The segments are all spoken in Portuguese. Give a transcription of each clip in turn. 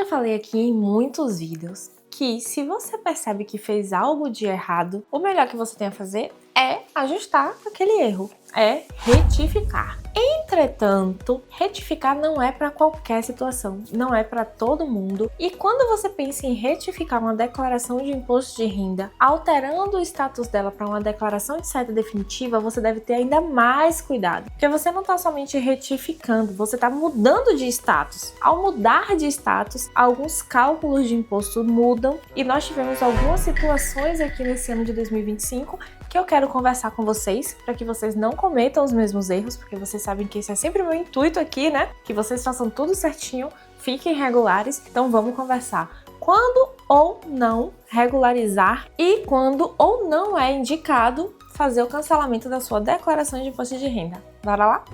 já falei aqui em muitos vídeos que se você percebe que fez algo de errado, o melhor que você tem a fazer é ajustar aquele erro, é retificar. Entretanto, retificar não é para qualquer situação, não é para todo mundo. E quando você pensa em retificar uma declaração de imposto de renda, alterando o status dela para uma declaração de saída definitiva, você deve ter ainda mais cuidado, porque você não está somente retificando, você está mudando de status. Ao mudar de status, alguns cálculos de imposto mudam e nós tivemos algumas situações aqui nesse ano de 2025 que eu quero conversar com vocês para que vocês não cometam os mesmos erros, porque vocês sabem que esse é sempre o meu intuito aqui, né? Que vocês façam tudo certinho, fiquem regulares. Então vamos conversar quando ou não regularizar e quando ou não é indicado fazer o cancelamento da sua declaração de imposto de renda. Bora lá?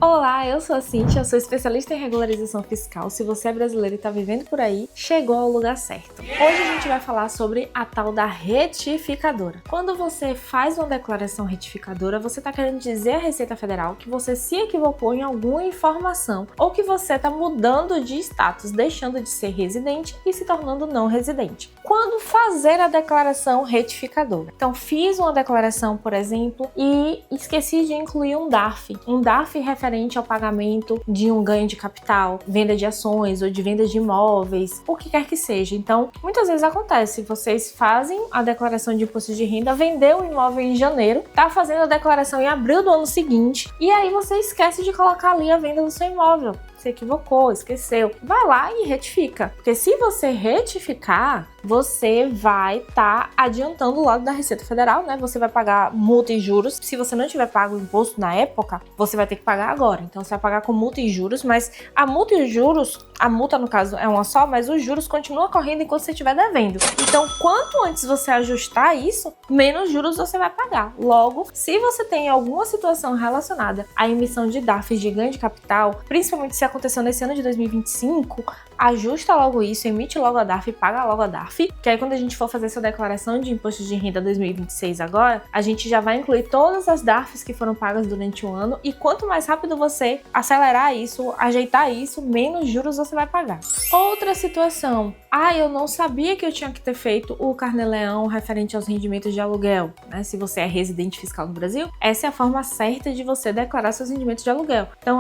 Olá, eu sou a Cíntia, eu sou especialista em regularização fiscal. Se você é brasileiro e está vivendo por aí, chegou ao lugar certo. Hoje a gente vai falar sobre a tal da retificadora. Quando você faz uma declaração retificadora, você está querendo dizer à Receita Federal que você se equivocou em alguma informação ou que você está mudando de status, deixando de ser residente e se tornando não residente. Quando fazer a declaração retificadora? Então, fiz uma declaração, por exemplo, e esqueci de incluir um DARF. Um DARF referente ao pagamento de um ganho de capital, venda de ações ou de venda de imóveis, o que quer que seja. Então, muitas vezes acontece, vocês fazem a declaração de imposto de renda, vendeu o imóvel em janeiro, tá fazendo a declaração em abril do ano seguinte, e aí você esquece de colocar ali a venda do seu imóvel. Se equivocou, esqueceu, vai lá e retifica. Porque se você retificar, você vai estar adiantando o lado da Receita Federal, né? Você vai pagar multa e juros. Se você não tiver pago o imposto na época, você vai ter que pagar agora. Então você vai pagar com multa e juros, mas a multa e os juros, a multa no caso é uma só, mas os juros continuam correndo enquanto você estiver devendo. Então quanto antes você ajustar isso, menos juros você vai pagar. Logo, se você tem alguma situação relacionada à emissão de DARFs de ganho de capital, principalmente se aconteceu nesse ano de 2025, ajusta logo isso, emite logo a DARF e paga logo a DARF, que aí quando a gente for fazer essa declaração de imposto de renda 2026 agora, a gente já vai incluir todas as DARFs que foram pagas durante o ano e quanto mais rápido você acelerar isso, ajeitar isso, menos juros você vai pagar. Outra situação, eu não sabia que eu tinha que ter feito o Carnê-Leão referente aos rendimentos de aluguel, né? Se você é residente fiscal no Brasil, essa é a forma certa de você declarar seus rendimentos de aluguel. Então,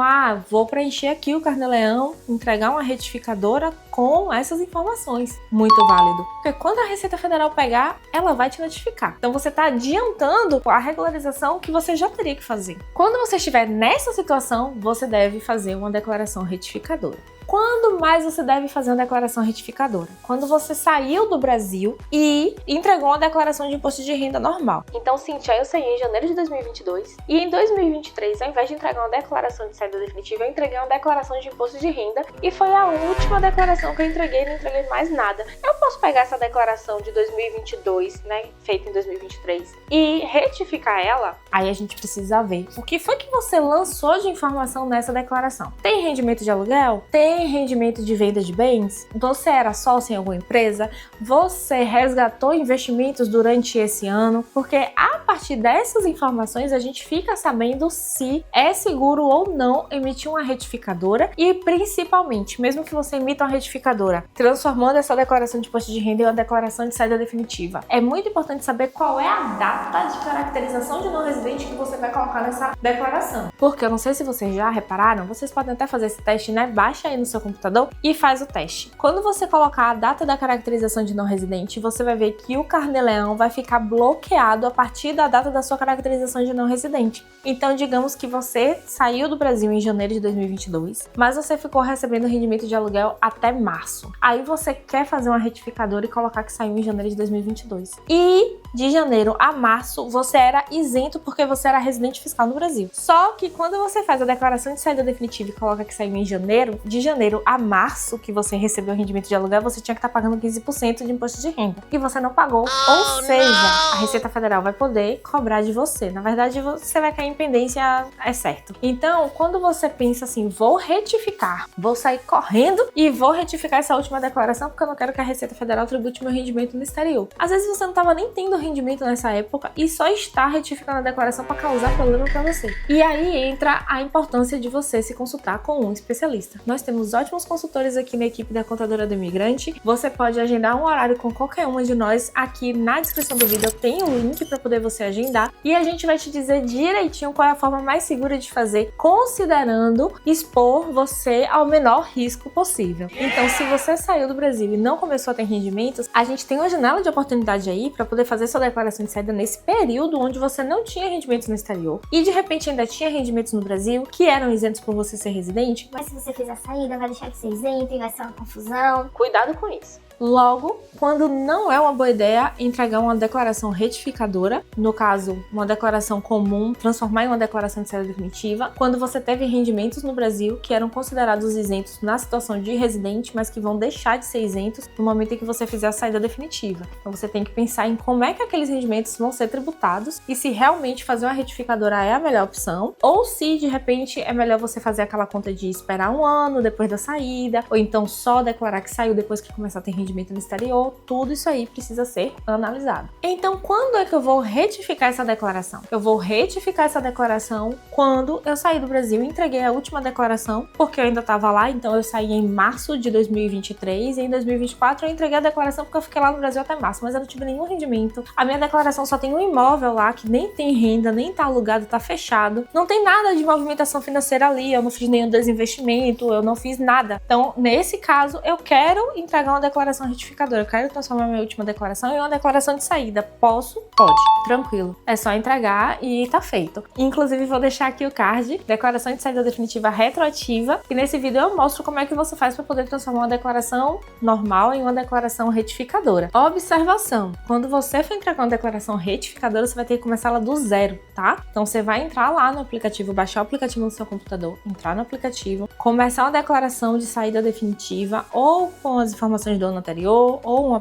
vou preencher aqui o Carnê-Leão, entregar uma retificadora com essas informações. Muito válido. Porque quando a Receita Federal pegar, ela vai te notificar. Então você está adiantando a regularização que você já teria que fazer. Quando você estiver nessa situação, você deve fazer uma declaração retificadora. Quando mais você deve fazer uma declaração retificadora? Quando você saiu do Brasil e entregou uma declaração de imposto de renda normal. Então, Cíntia, eu saí em janeiro de 2022 e em 2023, ao invés de entregar uma declaração de saída definitiva, eu entreguei uma declaração de imposto de renda e foi a última declaração que eu entreguei, não entreguei mais nada. Eu posso pegar essa declaração de 2022, né, feita em 2023, e retificar ela? Aí a gente precisa ver o que foi que você lançou de informação nessa declaração. Tem rendimento de aluguel? Tem rendimento de venda de bens? Você era sócio em alguma empresa? Você resgatou investimentos durante esse ano? Porque a partir dessas informações a gente fica sabendo se é seguro ou não emitir uma retificadora e principalmente, mesmo que você emita uma retificadora, transformando essa declaração de imposto de renda em uma declaração de saída definitiva, é muito importante saber qual é a data de caracterização de não residente que você vai colocar nessa declaração. Porque eu não sei se vocês já repararam, vocês podem até fazer esse teste, né? Baixa aí no seu computador e faz o teste. Quando você colocar a data da caracterização de não residente, você vai ver que o Carnê-Leão vai ficar bloqueado a partir da data da sua caracterização de não residente. Então, digamos que você saiu do Brasil em janeiro de 2022, mas você ficou recebendo rendimento de aluguel até março. Aí você quer fazer uma retificadora e colocar que saiu em janeiro de 2022. E de janeiro a março, você era isento porque você era residente fiscal no Brasil. Só que quando você faz a declaração de saída definitiva e coloca que saiu em janeiro, de janeiro a março, que você recebeu o rendimento de aluguel, você tinha que estar pagando 15% de imposto de renda. E você não pagou. Ou seja, a Receita Federal vai poder cobrar de você. Na verdade, você vai cair em pendência, é certo. Então, quando você pensa assim, vou retificar, vou sair correndo e vou retificar essa última declaração porque eu não quero que a Receita Federal tribute meu rendimento no exterior. Às vezes você não estava nem tendo rendimento nessa época e só está retificando a declaração para causar problema para você. E aí entra a importância de você se consultar com um especialista. Nós temos somos ótimos consultores aqui na equipe da Contadora do Imigrante. Você pode agendar um horário com qualquer uma de nós. Aqui na descrição do vídeo eu tenho o link para poder você agendar e a gente vai te dizer direitinho qual é a forma mais segura de fazer, considerando expor você ao menor risco possível. Então, se você saiu do Brasil e não começou a ter rendimentos, a gente tem uma janela de oportunidade aí para poder fazer sua declaração de saída nesse período onde você não tinha rendimentos no exterior e de repente ainda tinha rendimentos no Brasil que eram isentos por você ser residente. Mas se você fizer a saída, vai deixar de ser isento e vai ser uma confusão. Cuidado com isso. Logo, quando não é uma boa ideia entregar uma declaração retificadora, no caso, uma declaração comum, transformar em uma declaração de saída definitiva, quando você teve rendimentos no Brasil que eram considerados isentos na situação de residente, mas que vão deixar de ser isentos no momento em que você fizer a saída definitiva. Então você tem que pensar em como é que aqueles rendimentos vão ser tributados e se realmente fazer uma retificadora é a melhor opção, ou se de repente é melhor você fazer aquela conta de esperar um ano depois da saída, ou então só declarar que saiu depois que começar a ter rendimento no exterior. Tudo isso aí precisa ser analisado. Então, quando é que eu vou retificar essa declaração? Eu vou retificar essa declaração quando eu saí do Brasil e entreguei a última declaração, porque eu ainda estava lá, então eu saí em março de 2023 e em 2024 eu entreguei a declaração porque eu fiquei lá no Brasil até março, mas eu não tive nenhum rendimento. A minha declaração só tem um imóvel lá que nem tem renda, nem tá alugado, tá fechado. Não tem nada de movimentação financeira ali, eu não fiz nenhum desinvestimento, eu não fiz nada. Então, nesse caso, eu quero entregar uma declaração retificadora. Eu quero transformar minha última declaração em uma declaração de saída. Posso? Pode. Tranquilo. É só entregar e tá feito. Inclusive, vou deixar aqui o card, declaração de saída definitiva retroativa, e nesse vídeo eu mostro como é que você faz para poder transformar uma declaração normal em uma declaração retificadora. Observação: quando você for entregar uma declaração retificadora, você vai ter que começar ela do zero, tá? Então você vai entrar lá no aplicativo, baixar o aplicativo no seu computador, entrar no aplicativo, começar uma declaração de saída definitiva ou com as informações do ano anterior ou uma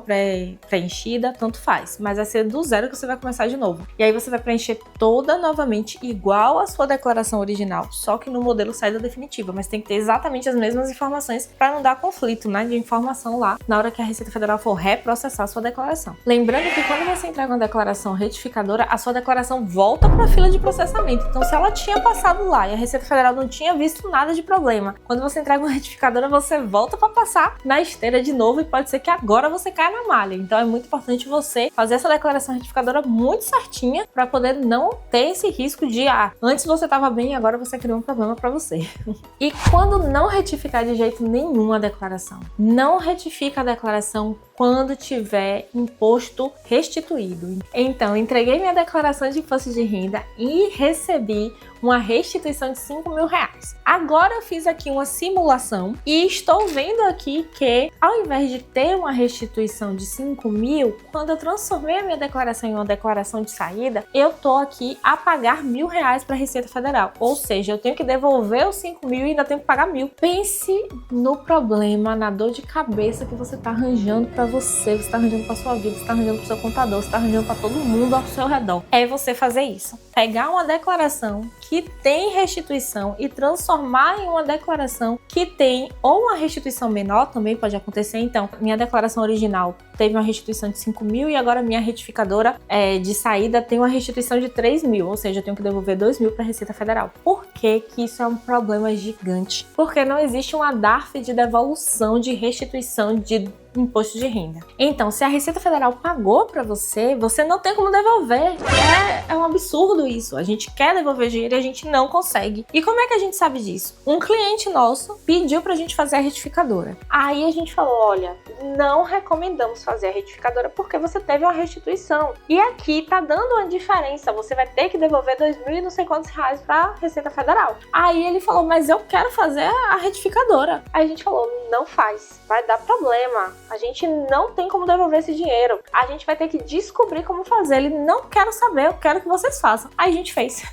preenchida, tanto faz, mas vai ser do zero que você vai começar de novo. E aí você vai preencher toda novamente igual a sua declaração original, só que no modelo saída definitiva, mas tem que ter exatamente as mesmas informações para não dar conflito, né, de informação lá na hora que a Receita Federal for reprocessar a sua declaração. Lembrando que quando você entrega uma declaração retificadora, a sua declaração volta para a fila de processamento. Então, se ela tinha passado lá e a Receita Federal não tinha visto nada de problema, quando você entrega uma retificadora, você volta para passar na esteira de novo e pode ser que agora você caia na malha. Então é muito importante você fazer essa declaração retificadora muito certinha para poder não ter esse risco de antes você estava bem e agora você criou um problema para você. E quando não retificar de jeito nenhum a declaração, não retifica a declaração quando tiver imposto restituído. Então, entreguei minha declaração de imposto de renda e recebi uma restituição de R$5.000. Agora eu fiz aqui uma simulação e estou vendo aqui que, ao invés de ter uma restituição de 5.000, quando eu transformei a minha declaração em uma declaração de saída, eu tô aqui a pagar R$1.000 para a Receita Federal. Ou seja, eu tenho que devolver os 5.000 e ainda tenho que pagar 1.000. Pense no problema, na dor de cabeça que você tá arranjando para você tá arranjando para sua vida, você tá arranjando para seu contador, você tá arranjando para todo mundo ao seu redor. É você fazer isso. Pegar uma declaração que tem restituição e transformar em uma declaração que tem ou uma restituição menor, também pode acontecer. Então, minha declaração original teve uma restituição de 5.000 e agora minha retificadora de saída tem uma restituição de 3.000, ou seja, eu tenho que devolver 2.000 para a Receita Federal. Por que que isso é um problema gigante? Porque não existe uma DARF de devolução de restituição de imposto de renda. Então, se a Receita Federal pagou para você, você não tem como devolver. É um absurdo isso. A gente quer devolver dinheiro e a gente não consegue. E como é que a gente sabe disso? Um cliente nosso pediu pra gente fazer a retificadora. Aí a gente falou, olha, não recomendamos fazer a retificadora porque você teve uma restituição. E aqui tá dando uma diferença. Você vai ter que devolver 2.000 e não sei quantos reais pra Receita Federal. Aí ele falou, mas eu quero fazer a retificadora. Aí a gente falou, não faz. Vai dar problema. A gente não tem como devolver esse dinheiro. A gente vai ter que descobrir como fazer. Ele não quer saber, eu quero que vocês façam. Aí a gente fez.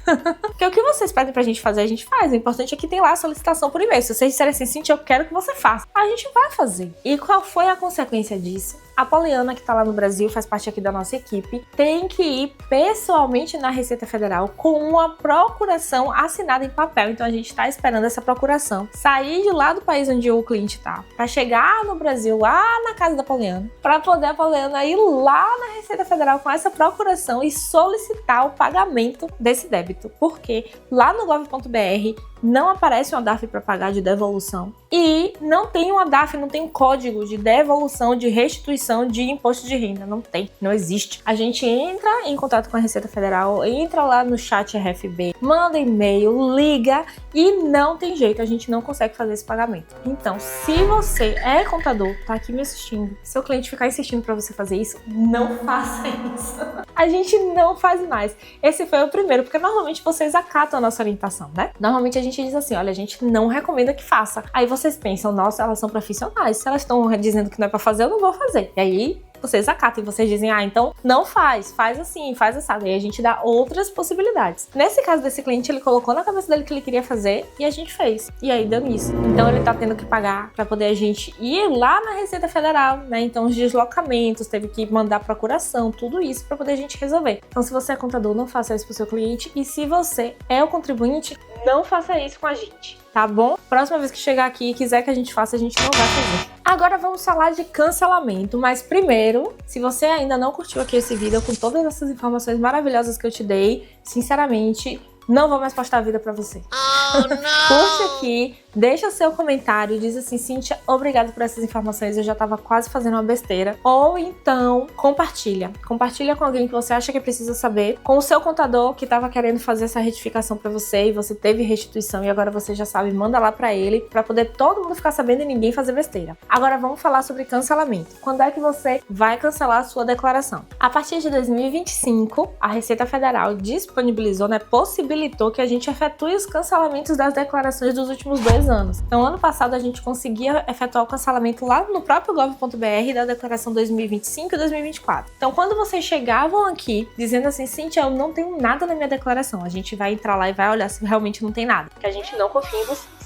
Porque o que vocês pedem pra gente fazer, a gente faz. O importante é que tem lá a solicitação por e-mail. Se vocês disserem assim, Cintia, eu quero que você faça. A gente vai fazer. E qual foi a consequência disso? A Poliana, que tá lá no Brasil, faz parte aqui da nossa equipe, tem que ir pessoalmente na Receita Federal com uma procuração assinada em papel. Então a gente tá esperando essa procuração sair de lá do país onde o cliente tá, pra chegar no Brasil, lá na casa da Poliana, pra poder a Poliana ir lá na Receita Federal com essa procuração e solicitar o pagamento desse débito. Porque lá no gov.br não aparece uma DARF para pagar de devolução e não tem uma DARF, não tem um código de devolução, de restituição de imposto de renda, não tem, não existe. A gente entra em contato com a Receita Federal, entra lá no chat RFB, manda e-mail, liga e não tem jeito, a gente não consegue fazer esse pagamento. Então, se você é contador, tá aqui me assistindo, seu cliente ficar insistindo para você fazer isso, não faça isso. A gente não faz mais. Esse foi o primeiro, porque normalmente vocês acatam a nossa orientação, né? Normalmente a gente diz assim, olha, a gente não recomenda que faça. Aí vocês pensam, nossa, elas são profissionais, se elas estão dizendo que não é para fazer, eu não vou fazer. E aí vocês acatam e vocês dizem, então não faz assim, faz assado. Aí a gente dá outras possibilidades. Nesse caso desse cliente, ele colocou na cabeça dele que ele queria fazer e a gente fez. E aí deu nisso. Então ele tá tendo que pagar pra poder a gente ir lá na Receita Federal, né? Então os deslocamentos, teve que mandar procuração, tudo isso pra poder a gente resolver. Então se você é contador, não faça isso pro seu cliente. E se você é o contribuinte, não faça isso com a gente, tá bom? Próxima vez que chegar aqui e quiser que a gente faça, a gente não vai fazer. Agora vamos falar de cancelamento, mas primeiro, se você ainda não curtiu aqui esse vídeo com todas essas informações maravilhosas que eu te dei, sinceramente, não vou mais postar a vida pra você. Oh, curte aqui, deixa o seu comentário, diz assim, Cíntia, obrigado por essas informações, eu já tava quase fazendo uma besteira. Ou então, compartilha. Compartilha com alguém que você acha que precisa saber, com o seu contador que tava querendo fazer essa retificação pra você e você teve restituição e agora você já sabe, manda lá pra ele, pra poder todo mundo ficar sabendo e ninguém fazer besteira. Agora vamos falar sobre cancelamento. Quando é que você vai cancelar a sua declaração? A partir de 2025, a Receita Federal disponibilizou, possibilitou que a gente efetue os cancelamentos das declarações dos últimos 2 anos. Então, ano passado a gente conseguia efetuar o cancelamento lá no próprio gov.br da declaração 2025 e 2024. Então, quando vocês chegavam aqui dizendo assim, Cíntia, eu não tenho nada na minha declaração, a gente vai entrar lá e vai olhar se realmente não tem nada, porque a gente não confia em vocês.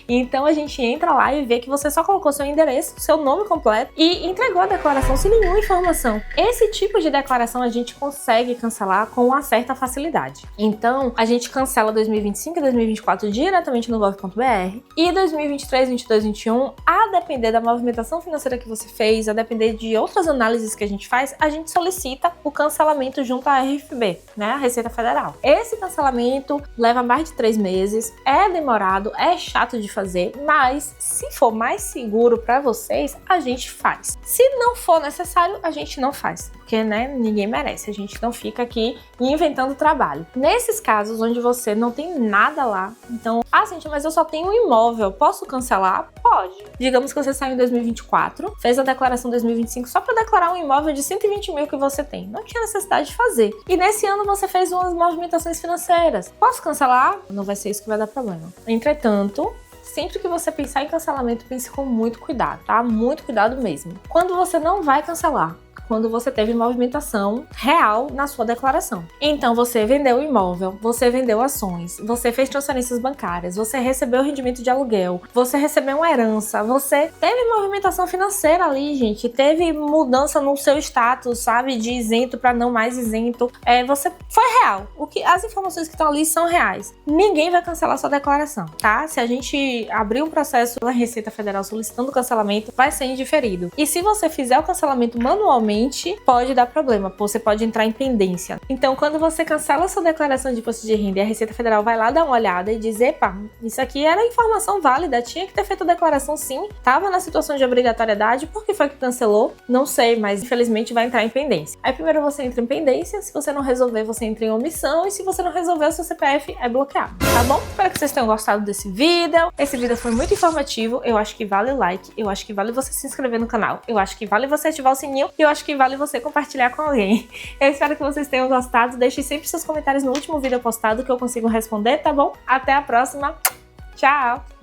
Então a gente entra lá e vê que você só colocou seu endereço, seu nome completo e entregou a declaração sem nenhuma informação. Esse tipo de declaração a gente consegue cancelar com uma certa facilidade. Então a gente cancela 2025 e 2024 diretamente no gov.br e 2023, 22, 21, a depender da movimentação financeira que você fez, a depender de outras análises que a gente faz, a gente solicita o cancelamento junto à RFB, né, a Receita Federal. Esse cancelamento leva mais de 3 meses, é demorado, é chato de fazer, mas se for mais seguro para vocês, a gente faz. Se não for necessário, a gente não faz, porque, ninguém merece, a gente não fica aqui inventando trabalho. Nesses casos onde você não tem nada lá, então, Cíntia, mas eu só tenho um imóvel, posso cancelar? Pode. Digamos que você saiu em 2024, fez a declaração 2025 só para declarar um imóvel de 120 mil que você tem. Não tinha necessidade de fazer. E nesse ano você fez umas movimentações financeiras. Posso cancelar? Não vai ser isso que vai dar problema. Entretanto, sempre que você pensar em cancelamento, pense com muito cuidado, tá? Muito cuidado mesmo. Quando você não vai cancelar, quando você teve movimentação real na sua declaração. Então você vendeu o imóvel, você vendeu ações, você fez transferências bancárias, você recebeu rendimento de aluguel, você recebeu uma herança, você teve movimentação financeira ali, gente, teve mudança no seu status, sabe, de isento para não mais isento. Você foi real. As informações que estão ali são reais. Ninguém vai cancelar sua declaração, tá? Se a gente abrir um processo na Receita Federal solicitando cancelamento, vai ser indiferido. E se você fizer o cancelamento manualmente, pode dar problema, você pode entrar em pendência. Então, quando você cancela a sua declaração de imposto de renda e a Receita Federal vai lá dar uma olhada e dizer, isso aqui era informação válida, tinha que ter feito a declaração sim, estava na situação de obrigatoriedade, por que foi que cancelou? Não sei, mas infelizmente vai entrar em pendência. Aí primeiro você entra em pendência, se você não resolver, você entra em omissão e se você não resolver, o seu CPF é bloqueado, tá bom? Espero que vocês tenham gostado desse vídeo. Esse vídeo foi muito informativo, eu acho que vale o like, eu acho que vale você se inscrever no canal, eu acho que vale você ativar o sininho e eu acho que vale você compartilhar com alguém. Eu espero que vocês tenham gostado. Deixe sempre seus comentários no último vídeo postado que eu consigo responder, tá bom? Até a próxima. Tchau!